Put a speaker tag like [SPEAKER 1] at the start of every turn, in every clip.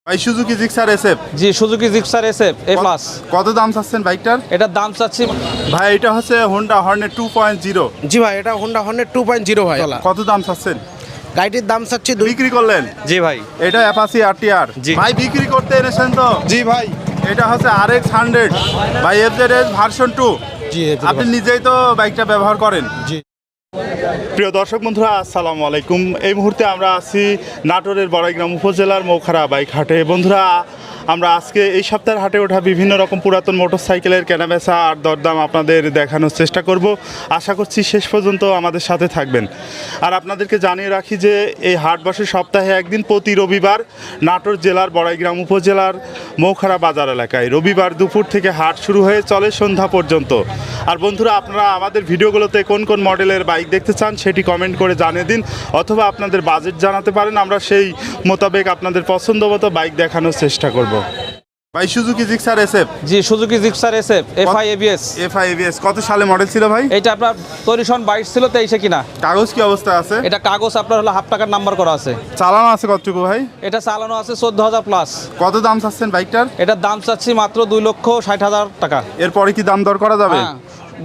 [SPEAKER 1] ভাই Suzuki Gixxer SF.
[SPEAKER 2] G Suzuki Gixxer SF এ plus.
[SPEAKER 1] কত দাম চাচ্ছেন বাইকটার?
[SPEAKER 2] এটার দাম চাচ্ছি
[SPEAKER 1] ভাই এটা হচ্ছে হোন্ডা হর্নেট 2.0।
[SPEAKER 3] জি ভাই, এটা হোন্ডা হর্নেট 2.0 ভাই।
[SPEAKER 1] কত দাম চাচ্ছেন?
[SPEAKER 3] গাড়িটির দাম চাচ্ছি
[SPEAKER 1] বিক্রি করলেন?
[SPEAKER 2] জি ভাই।
[SPEAKER 1] এটা অ্যাপাচি আরটিআর।
[SPEAKER 2] জি।
[SPEAKER 1] ভাই বিক্রি করতে এনেছেন তো?
[SPEAKER 3] জি ভাই।
[SPEAKER 1] এটা হচ্ছে RX 100 ভাই এফজেডএস ভার্সন 2।
[SPEAKER 3] জি
[SPEAKER 1] আপনি নিজেই তো বাইকটা ব্যবহার করেন।
[SPEAKER 3] জি।
[SPEAKER 1] প্রিয় দর্শক বন্ধুরা আসসালামু আলাইকুম। এই মুহূর্তে আমরা আছি নাটোরের বড়াইগ্রাম উপজেলার মৌখারা বাইক হাটে। বন্ধুরা আমরা আজকে এই সপ্তাহের হাটে ওঠা বিভিন্ন রকম পুরাতন মোটরসাইকেলের কেনাবেচা আর দরদাম আপনাদের দেখানোর চেষ্টা করব। আশা করছি শেষ পর্যন্ত আমাদের সাথে থাকবেন। আর আপনাদেরকে জানিয়ে রাখি যে এই হাট বসে সপ্তাহে একদিন প্রতি রবিবার নাটোর জেলার বড়াইগ্রাম উপজেলার মৌখারা বাজার এলাকায়। রবিবার দুপুর থেকে হাট শুরু হয়ে চলে সন্ধ্যা পর্যন্ত। আর বন্ধুরা আপনারা আমাদের ভিডিওগুলোতে কোন কোন মডেলের বাইক দেখতে চান সেটি কমেন্ট করে জানিয়ে দিন, অথবা আপনাদের বাজেট জানাতে পারেন। আমরা সেই মোতাবেক আপনাদের পছন্দ মতো বাইক দেখানোর চেষ্টা করব। ভাই Suzuki Gixxer SF.
[SPEAKER 2] G Suzuki Gixxer SF FI ABS.
[SPEAKER 1] FI ABS কত সালে মডেল ছিল ভাই?
[SPEAKER 2] এটা আপনার তৈরি সন 22 ছিল 23-এ কিনা।
[SPEAKER 1] কাগজ কি অবস্থায় আছে?
[SPEAKER 2] এটা কাগজ আপনার হলো হাফ টাকার নাম্বার করা আছে।
[SPEAKER 1] চালানো আছে কতটুকু ভাই?
[SPEAKER 2] এটা চালানো আছে 14,000 প্লাস।
[SPEAKER 1] কত দাম চাচ্ছেন বাইকটার?
[SPEAKER 2] এটার দাম চাচ্ছি মাত্র 2,60,000 টাকা।
[SPEAKER 1] এরপরে কি দাম দর করা যাবে?
[SPEAKER 2] হ্যাঁ,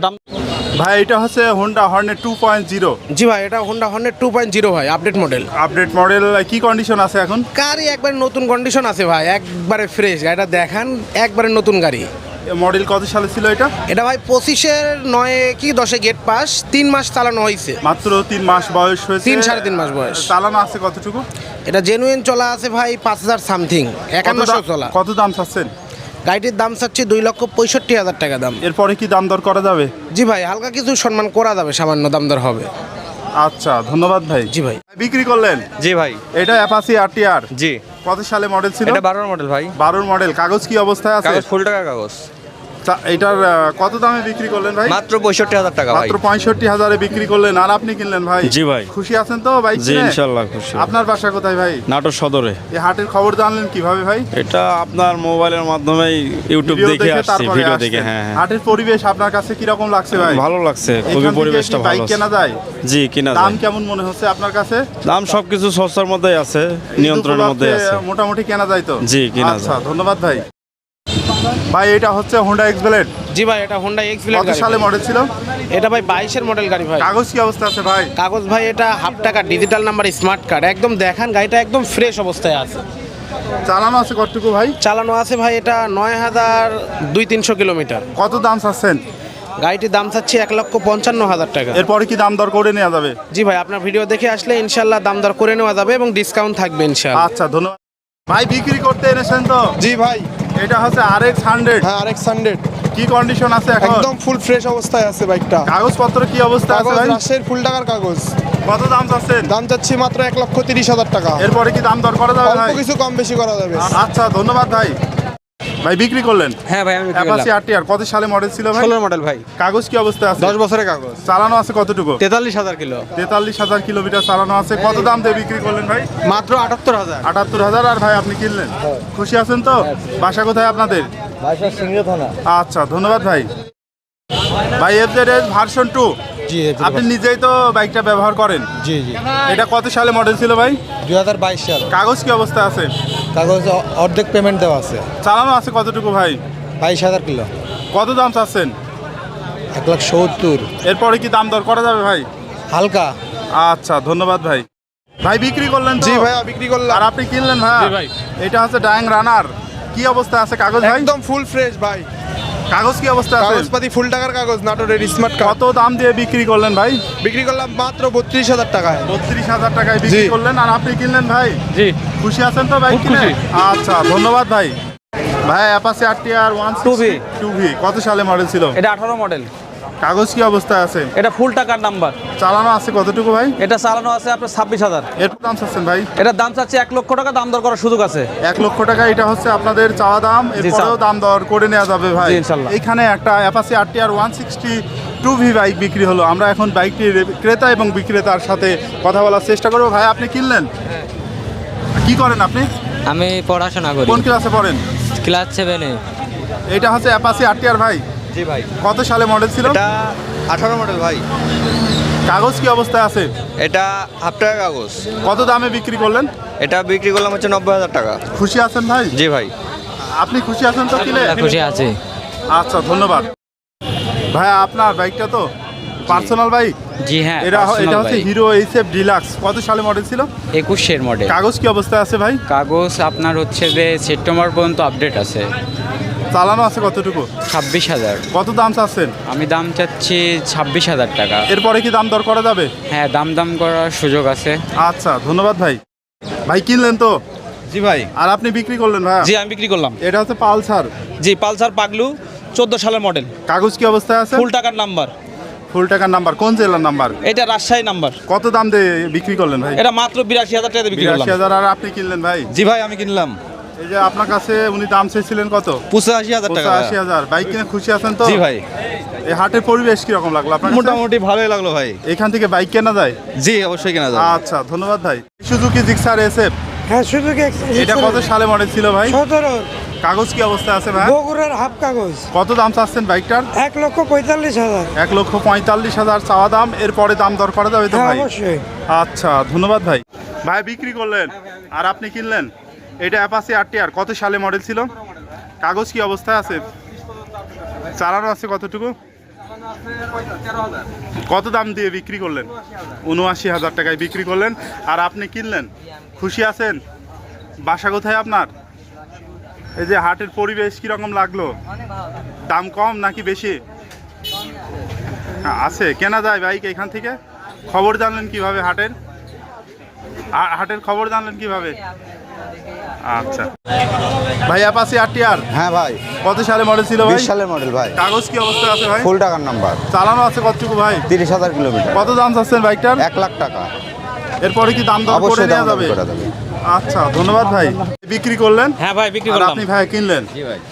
[SPEAKER 2] দাম
[SPEAKER 1] ভাই এটা হচ্ছে হোন্ডা হর্নেট 2.0।
[SPEAKER 3] জি ভাই, এটা হোন্ডা হর্নেট 2.0 ভাই, আপডেট মডেল।
[SPEAKER 1] Update model. কি কন্ডিশন আছে এখন?
[SPEAKER 3] গাড়ি একবারে নতুন কন্ডিশন আছে ভাই, একবারে ফ্রেশ। গাড়িটা দেখান, একবারে নতুন গাড়ি।
[SPEAKER 1] মডেল কত সালে ছিল এটা?
[SPEAKER 3] এটা ভাই 25-এর 9 কি 10-এ গেট পাস, 3 মাস চালানো হয়েছে।
[SPEAKER 1] মাত্র 3 মাস বয়স হয়েছে।
[SPEAKER 3] 3-3.5 মাস বয়স।
[SPEAKER 1] চালানো আছে কতটুকু?
[SPEAKER 3] এটা জেনুইন চলা আছে ভাই 5,000 সামথিং, 5100 চলা।
[SPEAKER 1] কত দাম চাচ্ছেন?
[SPEAKER 3] গাড়িটির দাম চাচ্ছি 2,65,000 টাকা দাম।
[SPEAKER 1] এরপরে কি দাম দর করা যাবে?
[SPEAKER 3] জি ভাই, হালকা কিছু সম্মান করা যাবে, সামান্য দাম দর হবে।
[SPEAKER 1] আচ্ছা ধন্যবাদ ভাই।
[SPEAKER 3] জি ভাই।
[SPEAKER 1] বিক্রি করলেন?
[SPEAKER 2] জি ভাই।
[SPEAKER 1] এটা অ্যাপাচি আরটিআর।
[SPEAKER 2] জি।
[SPEAKER 1] কত সালে মডেল ছিল?
[SPEAKER 2] এটা 12 মডেল ভাই।
[SPEAKER 1] 12 মডেল। কাগজ কি অবস্থায় আছে?
[SPEAKER 2] কাগজ ফুল টাকার কাগজ।
[SPEAKER 1] এটার কত দামে বিক্রি করলেন ভাই?
[SPEAKER 2] মাত্র 65,000 টাকা ভাই।
[SPEAKER 1] মাত্র 65,000-এ বিক্রি করলেন। আর আপনি কিনলেন ভাই?
[SPEAKER 4] জি ভাই।
[SPEAKER 1] খুশি আছেন তো বাইক
[SPEAKER 4] জি
[SPEAKER 1] কিনে?
[SPEAKER 4] ইনশাল্লাহ খুশি।
[SPEAKER 1] আপনার বাসা কোথায় ভাই?
[SPEAKER 4] নাটোর সদরে।
[SPEAKER 1] এই হাটের খবর জানলেন কিভাবে ভাই?
[SPEAKER 4] এটা আপনার মোবাইলের মাধ্যমে ইউটিউব
[SPEAKER 1] ভিডিও
[SPEAKER 4] দেখে আসছি,
[SPEAKER 1] তারপরে
[SPEAKER 4] ভিডিও
[SPEAKER 1] আসছেন।
[SPEAKER 4] দেখে। হ্যাঁ হ্যাঁ,
[SPEAKER 1] হাটের পরিবেশ আপনার কাছে কি রকম লাগছে ভাই?
[SPEAKER 4] ভালো লাগছে,
[SPEAKER 1] এখান
[SPEAKER 4] খুবই
[SPEAKER 1] থেকে
[SPEAKER 4] পরিবেশটা
[SPEAKER 1] কি
[SPEAKER 4] ভালো
[SPEAKER 1] বাইক
[SPEAKER 4] আছে।
[SPEAKER 1] কেনা যায়?
[SPEAKER 4] জি কিনা
[SPEAKER 1] দাম
[SPEAKER 4] যায়।
[SPEAKER 1] কেমন মনে হচ্ছে আপনার কাছে?
[SPEAKER 4] দাম সবকিছু সস্তার মধ্যেই আছে, নিয়ন্ত্রণের মধ্যে আছে।
[SPEAKER 1] মোটামুটি কেনা যায় তো?
[SPEAKER 4] জি, কেনা
[SPEAKER 1] আচ্ছা
[SPEAKER 4] যায়।
[SPEAKER 1] ধন্যবাদ ভাই। ভাই এটা হচ্ছে হোন্ডা এক্স ব্লেড।
[SPEAKER 3] জি ভাই, এটা হোন্ডা এক্স ব্লেড
[SPEAKER 1] কত
[SPEAKER 3] গাড়ি
[SPEAKER 1] সালে
[SPEAKER 3] ভাই।
[SPEAKER 1] মডেল ছিল?
[SPEAKER 3] এটা ভাই 22-এর মডেল গাড়ি ভাই।
[SPEAKER 1] কাগজ কি অবস্থা আছে ভাই?
[SPEAKER 3] কাগজ ভাই এটা হাফ টাকা ডিজিটাল নাম্বার স্মার্ট কার্ড, একদম দেখান গাড়িটা একদম ফ্রেশ অবস্থায় আছে।
[SPEAKER 1] চালানো আছে কতটুকু ভাই?
[SPEAKER 3] চালানো আছে ভাই এটা 9,200-300 কিলোমিটার।
[SPEAKER 1] কত দাম চাচ্ছেন?
[SPEAKER 3] গাড়িটির দাম চাচ্ছি 1,55,000 টাকা।
[SPEAKER 1] এরপরে কি দাম দর করে নেওয়া যাবে?
[SPEAKER 3] জি ভাই, আপনার ভিডিও দেখে আসলে ইনশাল্লাহ দাম দর করে নেওয়া যাবে এবং ডিসকাউন্ট থাকবে ইনশাল্লাহ।
[SPEAKER 1] আচ্ছা ধন্যবাদ ভাই। বিক্রি করতে এনেছেন তো?
[SPEAKER 5] জি ভাই।
[SPEAKER 1] এটা হচ্ছে RX 100।
[SPEAKER 5] হ্যাঁ, RX 100
[SPEAKER 1] কি কন্ডিশন আছে এখন?
[SPEAKER 5] একদম ফুল ফ্রেশ অবস্থায় আছে বাইকটা।
[SPEAKER 1] কাগজপত্র কি অবস্থা আছে
[SPEAKER 5] কাগজ
[SPEAKER 1] ভাই?
[SPEAKER 5] রাজশাহীর ফুল টাকার কাগজ।
[SPEAKER 1] কত দাম চাচ্ছেন?
[SPEAKER 5] দাম চাচ্ছি মাত্র 1,30,000 টাকা।
[SPEAKER 1] এরপরে কি দাম দর করা যাবে
[SPEAKER 5] অল্প
[SPEAKER 1] ভাই?
[SPEAKER 5] কিছু কম বেশি করা যাবে।
[SPEAKER 1] আচ্ছা ধন্যবাদ ভাই। ভাই বিক্রি করলেন?
[SPEAKER 2] হ্যাঁ ভাই আমি
[SPEAKER 1] অ্যাপাচি আরটিআর কত সালে মডেল ছিল ভাই?
[SPEAKER 2] 16 মডেল ভাই।
[SPEAKER 1] কাগজ কি অবস্থা আছে?
[SPEAKER 2] 10 বছরের কাগজ।
[SPEAKER 1] চালানো আছে কতটুকু?
[SPEAKER 2] 43,000 কিলো।
[SPEAKER 1] 43,000 কিলোমিটার চালানো আছে। কত দাম দিয়ে বিক্রি করলেন ভাই?
[SPEAKER 2] মাত্র 78,000।
[SPEAKER 1] 78,000। আর ভাই আপনি কিনলেন? খুশি আছেন তো? বাসা কোথায় আপনাদের? আচ্ছা ধন্যবাদ ভাই। ভাই এফজেডএস ভার্সন 2।
[SPEAKER 3] জি
[SPEAKER 1] আপনি নিজেই তো বাইকটা ব্যবহার করেন?
[SPEAKER 3] জি জি।
[SPEAKER 1] এটা কত সালে মডেল ছিল ভাই?
[SPEAKER 3] 2022 সাল।
[SPEAKER 1] কাগজ কি অবস্থা আছে?
[SPEAKER 3] কাগজ অর্ধেক পেমেন্ট দেওয়া আছে।
[SPEAKER 1] চালানো আছে কতটুকু ভাই?
[SPEAKER 3] 22,000 কিলো।
[SPEAKER 1] কত দাম চাচ্ছেন?
[SPEAKER 3] 1,70,000
[SPEAKER 1] এরপরে কি দাম দর করা যাবে ভাই?
[SPEAKER 3] হালকা।
[SPEAKER 1] আচ্ছা ধন্যবাদ ভাই। ভাই বিক্রি করলেন তো?
[SPEAKER 5] জি ভাইয়া, বিক্রি করলাম।
[SPEAKER 1] আর আপনি কিনলেন ভাই?
[SPEAKER 2] জি ভাই।
[SPEAKER 1] এটা হচ্ছে ডাইং রানার। কি অবস্থা আছে কাগজ ভাই?
[SPEAKER 5] একদম ফুল ফ্রেশ ভাই।
[SPEAKER 1] কাগজ কি অবস্থা আছে?
[SPEAKER 5] কাগজপাতি ফুল টাকার কাগজ, নাটোরের স্মার্ট কার্ড।
[SPEAKER 1] কত দাম দিয়ে বিক্রি করলেন ভাই?
[SPEAKER 5] বিক্রি করলাম মাত্র 32,000 টাকায়।
[SPEAKER 1] 32,000 টাকায় বিক্রি
[SPEAKER 5] জি।
[SPEAKER 1] করলেন। আর আপনি কিনলেন ভাই?
[SPEAKER 2] জি।
[SPEAKER 1] খুশি আছেন তো বাইক
[SPEAKER 2] খুব
[SPEAKER 1] কিনে?
[SPEAKER 2] খুশি।
[SPEAKER 1] আচ্ছা ধন্যবাদ ভাই। ভাই অ্যাপাচি আরটিআর
[SPEAKER 2] 2V
[SPEAKER 1] 2V কত সালে মডেল ছিল?
[SPEAKER 2] এটা 18 মডেল।
[SPEAKER 1] কাগজ কি অবস্থায় আছে?
[SPEAKER 2] এটা ফুল টাকার নাম্বার।
[SPEAKER 1] চালানো আছে কতটুকু ভাই?
[SPEAKER 2] এটা চালানো আছে আপনার 26,000।
[SPEAKER 1] এর দাম চাচ্ছেন ভাই?
[SPEAKER 2] এটার দাম চাচ্ছি 1 লক্ষ টাকা, দাম দর করার সুযোগ আছে।
[SPEAKER 1] 1 লক্ষ টাকা। এটা হচ্ছে আপনাদের চাওয়া দাম।
[SPEAKER 2] জি,
[SPEAKER 1] এরপরেও
[SPEAKER 2] স্যার।
[SPEAKER 1] দাম দর করে নেওয়া যাবে ভাই।
[SPEAKER 2] জি, ইনশাল্লাহ।
[SPEAKER 1] এখানে একটা অ্যাপাচি আরটিআর 162V বাইক বিক্রি হলো। আমরা এখন বাইকটির ক্রেতা এবং বিক্রেতার সাথে কথা বলার চেষ্টা করবো। ভাই আপনি কিনলেন? কি করেন আপনি?
[SPEAKER 6] আমি পড়াশোনা করি
[SPEAKER 1] কোন ক্লাসে পড়েন?
[SPEAKER 6] ক্লাস 7-এ।
[SPEAKER 1] এটা হচ্ছে অ্যাপাচি আরটিআর ভাই।
[SPEAKER 2] জি ভাই।
[SPEAKER 1] কত সালে মডেল ছিল?
[SPEAKER 2] এটা
[SPEAKER 7] 18 মডেল ভাই।
[SPEAKER 1] কাগজ কি অবস্থায় আছে?
[SPEAKER 7] এটা হাফ টাকা কাগজ।
[SPEAKER 1] কত দামে বিক্রি করলেন?
[SPEAKER 7] এটা বিক্রি করলাম হচ্ছে 90,000 টাকা।
[SPEAKER 1] খুশি আছেন ভাই?
[SPEAKER 7] জি ভাই।
[SPEAKER 1] আপনি খুশি আছেন তো কিনে?
[SPEAKER 6] খুশি আছি।
[SPEAKER 1] আচ্ছা ধন্যবাদ ভাইয়া। আপনার বাইকটা তো পার্সোনাল বাইক?
[SPEAKER 6] জি হ্যাঁ,
[SPEAKER 1] এটা
[SPEAKER 6] personal
[SPEAKER 1] হচ্ছে
[SPEAKER 6] bike।
[SPEAKER 1] Hero HF deluxe. কত সালে মডেল ছিল?
[SPEAKER 6] 21 মডেল।
[SPEAKER 1] কাগজ কি অবস্থায় আছে ভাই?
[SPEAKER 6] কাগজ আপনার হচ্ছে যে সেপ্টেম্বর পর্যন্ত আপডেট আছে।
[SPEAKER 1] চালানো আছে কতটুকু?
[SPEAKER 6] 26,000।
[SPEAKER 1] কত দাম চাচ্ছেন?
[SPEAKER 6] আমি দাম চাচ্ছি 26,000 টাকা।
[SPEAKER 1] এরপরে কি দাম দর করা যাবে?
[SPEAKER 6] হ্যাঁ, দাম করার সুযোগ আছে।
[SPEAKER 1] আচ্ছা ধন্যবাদ ভাই। ভাই কিনলেন তো?
[SPEAKER 2] জি ভাই।
[SPEAKER 1] আর আপনি বিক্রি করলেন ভাই?
[SPEAKER 2] জি আমি বিক্রি করলাম।
[SPEAKER 1] এটা হচ্ছে পালসার।
[SPEAKER 2] জি পালসার পাগলু 14 সালের মডেল।
[SPEAKER 1] কাগজ কি অবস্থায় আছে?
[SPEAKER 2] ফুল টাকার নাম্বার।
[SPEAKER 1] ফুল টাকার নাম্বার। কোন জেলার নাম্বার?
[SPEAKER 2] এটা রাজশাহী নাম্বার।
[SPEAKER 1] কত দাম দিয়ে বিক্রি করলেন ভাই?
[SPEAKER 2] এটা মাত্র 82,000 টাকা দিয়ে বিক্রি করলাম।
[SPEAKER 1] 82,000। আর আপনি কিনলেন ভাই?
[SPEAKER 2] জি ভাই আমি কিনলাম
[SPEAKER 1] এই যে আপনার কাছে উনি দাম চেয়েছিলেন কত?
[SPEAKER 2] 85,000 টাকা।
[SPEAKER 1] 85,000। বাইক কিনে খুশি আছেন তো?
[SPEAKER 2] জি ভাই।
[SPEAKER 1] এই হাটের পরিবেশ কিরকম লাগলো আপনার কাছে?
[SPEAKER 2] মোটামুটি ভালোই লাগলো ভাই।
[SPEAKER 1] এখান থেকে বাইক কেনা যায়?
[SPEAKER 2] জি অবশ্যই কেনা যাবে।
[SPEAKER 1] আচ্ছা ধন্যবাদ ভাই। সুজুকি জিক্সার এসএফ,
[SPEAKER 8] হ্যাঁ সুযোগে
[SPEAKER 1] এটা কত সালে মডেল ছিল ভাই?
[SPEAKER 8] 17
[SPEAKER 1] কাগজ কি অবস্থা আছে ভাই?
[SPEAKER 8] বগুড়ার হাফ কাগজ।
[SPEAKER 1] কত দাম চাচ্ছেন বাইকটার?
[SPEAKER 8] 1,45,000।
[SPEAKER 1] 1,45,000 চাওয়া দাম। এরপরে দাম দর করা যাবে তো
[SPEAKER 8] হ্যাঁ
[SPEAKER 1] ভাই?
[SPEAKER 8] অবশ্যই।
[SPEAKER 1] আচ্ছা ধন্যবাদ ভাই। ভাই বিক্রি করলেন আর আপনি কিনলেন। এটা অ্যাপাচি আরটিআর। কত সালে মডেল ছিল? কাগজ কি অবস্থায় আছে? চালানো আছে কতটুকু? কত দাম দিয়ে বিক্রি করলেন? 79,000 টাকায় বিক্রি করলেন। আর আপনি কিনলেন। খুশি আছেন? বাসা কোথায় আপনার? এই যে হাটের পরিবেশ কিরকম লাগলো? দাম কম নাকি বেশি? আছে, কেনা যায় বাইক এখান থেকে? খবর জানলেন কিভাবে হাটের? হাটের খবর জানলেন কিভাবে? আচ্ছা ভাই অ্যাপাচি আরটিআর।
[SPEAKER 7] হ্যাঁ ভাই।
[SPEAKER 1] কত সালে মডেল ছিল ভাই?
[SPEAKER 7] 20 সালের মডেল ভাই।
[SPEAKER 1] কাগজ কি অবস্থা আছে ভাই?
[SPEAKER 7] ফুল টাকার নাম্বার।
[SPEAKER 1] চালানো আছে কতটুকু ভাই?
[SPEAKER 7] 30,000 কিলোমিটার।
[SPEAKER 1] কত দাম চাচ্ছেন বাইকটার?
[SPEAKER 7] 1 লাখ টাকা।
[SPEAKER 1] এরপরে কি দাম দর করে
[SPEAKER 7] অবশ্যই
[SPEAKER 1] নেওয়া
[SPEAKER 7] দাম
[SPEAKER 1] যাবে?
[SPEAKER 7] করা যাবে।
[SPEAKER 1] আচ্ছা ধন্যবাদ ভাই। বিক্রি করলেন?
[SPEAKER 2] হ্যাঁ ভাই বিক্রি
[SPEAKER 1] আর
[SPEAKER 2] করলাম।
[SPEAKER 1] আপনি ভাই কিনলেন?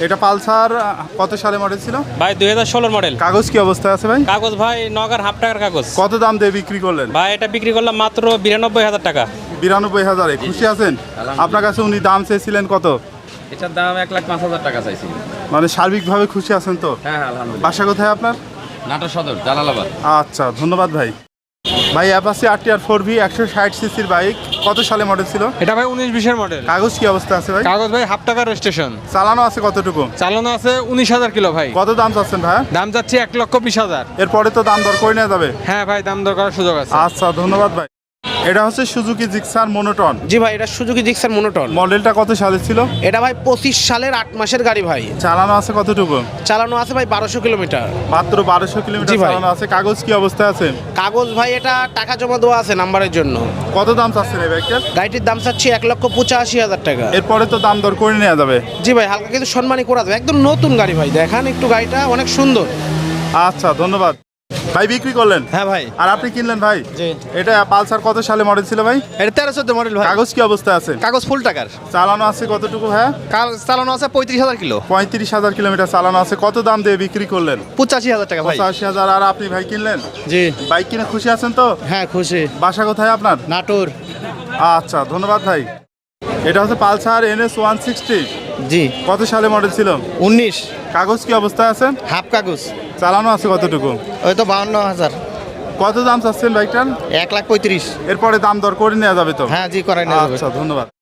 [SPEAKER 1] এটা পালসার কত সালে মডেল ছিল?
[SPEAKER 2] ভাই 2016 মডেল।
[SPEAKER 1] কাগজ কি অবস্থায় আছে ভাই?
[SPEAKER 2] কাগজ ভাই নগর হাফ টাকার কাগজ।
[SPEAKER 1] কত দাম দিয়ে বিক্রি করলেন?
[SPEAKER 2] ভাই এটা বিক্রি করলাম মাত্র 92,000 টাকা।
[SPEAKER 1] 92,000। খুশি আছেন? আপনার কাছে উনি দাম চেয়েছিলেন কত?
[SPEAKER 6] এটার দাম 1,05,000 টাকা চাইছি।
[SPEAKER 1] মানে সার্বিকভাবে খুশি আছেন তো?
[SPEAKER 6] হ্যাঁ আলহামদুলিল্লাহ।
[SPEAKER 1] বাসা কোথায় আপনার?
[SPEAKER 6] নাটোর সদর, জালালাবাদ।
[SPEAKER 1] আচ্ছা ধন্যবাদ ভাই। ভাই অ্যাপাচি আরটিআর 4V 160 সিসির বাইক। কত সালে মডেল ছিল?
[SPEAKER 2] এটা ভাই 19-20 মডেল।
[SPEAKER 1] কাগজ কি অবস্থা আছে ভাই?
[SPEAKER 2] কাগজ ভাই হাফ টাকার রেজিস্ট্রেশন।
[SPEAKER 1] চালানো আছে কতটুকু?
[SPEAKER 2] চালানো আছে 19,000 কিলো ভাই।
[SPEAKER 1] কত দাম চাচ্ছেন ভাই?
[SPEAKER 2] দাম যাচ্ছে 1,20,000।
[SPEAKER 1] এরপরে তো দাম দর করে নেওয়া যাবে?
[SPEAKER 2] হ্যাঁ ভাই দাম দর করার সুযোগ আছে।
[SPEAKER 1] আচ্ছা ধন্যবাদ ভাই। এটা হচ্ছে সুজুকি জিক্সার মনোটন।
[SPEAKER 3] জি ভাই, এটা সুজুকি জিক্সার মনোটন।
[SPEAKER 1] মডেলটা কত সালে ছিল?
[SPEAKER 3] এটা ভাই 25 সালের 8 মাসের গাড়ি ভাই।
[SPEAKER 1] চালানো আছে কতটুকু?
[SPEAKER 3] চালানো আছে ভাই 1200 কিলোমিটার।
[SPEAKER 1] মাত্র 1200 কিলোমিটার
[SPEAKER 3] জি ভাই।
[SPEAKER 1] চালানো আছে। কাগজ কি অবস্থায় আছে?
[SPEAKER 3] কাগজ ভাই এটা টাকা জমা দেওয়া আছে নাম্বারের জন্য।
[SPEAKER 1] কত দাম চাচ্ছেন এই বাইকটার?
[SPEAKER 3] গাড়িটির দাম চাচ্ছি 1,85,000 টাকা।
[SPEAKER 1] এরপরে তো দাম দর করে নেওয়া যাবে?
[SPEAKER 3] জি ভাই, হালকা কিন্তু সম্মানই করা যাবে। একদম নতুন গাড়ি ভাই, দেখান একটু গাড়িটা অনেক সুন্দর।
[SPEAKER 1] আচ্ছা ধন্যবাদ ভাই। বিক্রি করলেন?
[SPEAKER 2] হ্যাঁ ভাই।
[SPEAKER 1] আর আপনি কিনলেন ভাই?
[SPEAKER 2] জি।
[SPEAKER 1] এটা পালসার কত সালে মডেল ছিল ভাই?
[SPEAKER 2] এটা 13-14 মডেল ভাই।
[SPEAKER 1] কাগজ কি অবস্থায় আছে?
[SPEAKER 2] কাগজ ফুল টাকার।
[SPEAKER 1] চালানো আছে কতটুকু ভাই?
[SPEAKER 2] চালানো আছে 35,000 কিলো।
[SPEAKER 1] 35,000 কিলোমিটার চালানো আছে। কত দাম দিয়ে বিক্রি করলেন?
[SPEAKER 2] 85,000 টাকা ভাই।
[SPEAKER 1] 85,000। আর আপনি ভাই কিনলেন?
[SPEAKER 2] জি।
[SPEAKER 1] বাইক কিনে খুশি আছেন তো?
[SPEAKER 2] হ্যাঁ খুশি।
[SPEAKER 1] বাসা কোথায় আপনার?
[SPEAKER 2] নাটোর।
[SPEAKER 1] আচ্ছা ধন্যবাদ ভাই। এটা হচ্ছে পালসার NS 160।
[SPEAKER 2] জি।
[SPEAKER 1] কত সালে মডেল ছিল?
[SPEAKER 2] 19।
[SPEAKER 1] কাগজ কি অবস্থায় আছে?
[SPEAKER 2] হাফ কাগজ।
[SPEAKER 1] চালানো আছে কতটুকু?
[SPEAKER 2] ওই তো 52,000।
[SPEAKER 1] কত দাম চাচ্ছেন বাইকটার?
[SPEAKER 2] 1,35,000।
[SPEAKER 1] এরপরে দাম দর করে নেওয়া যাবে তো?
[SPEAKER 2] হ্যাঁ জি করাই নেওয়া যাবে।
[SPEAKER 1] আচ্ছা ধন্যবাদ।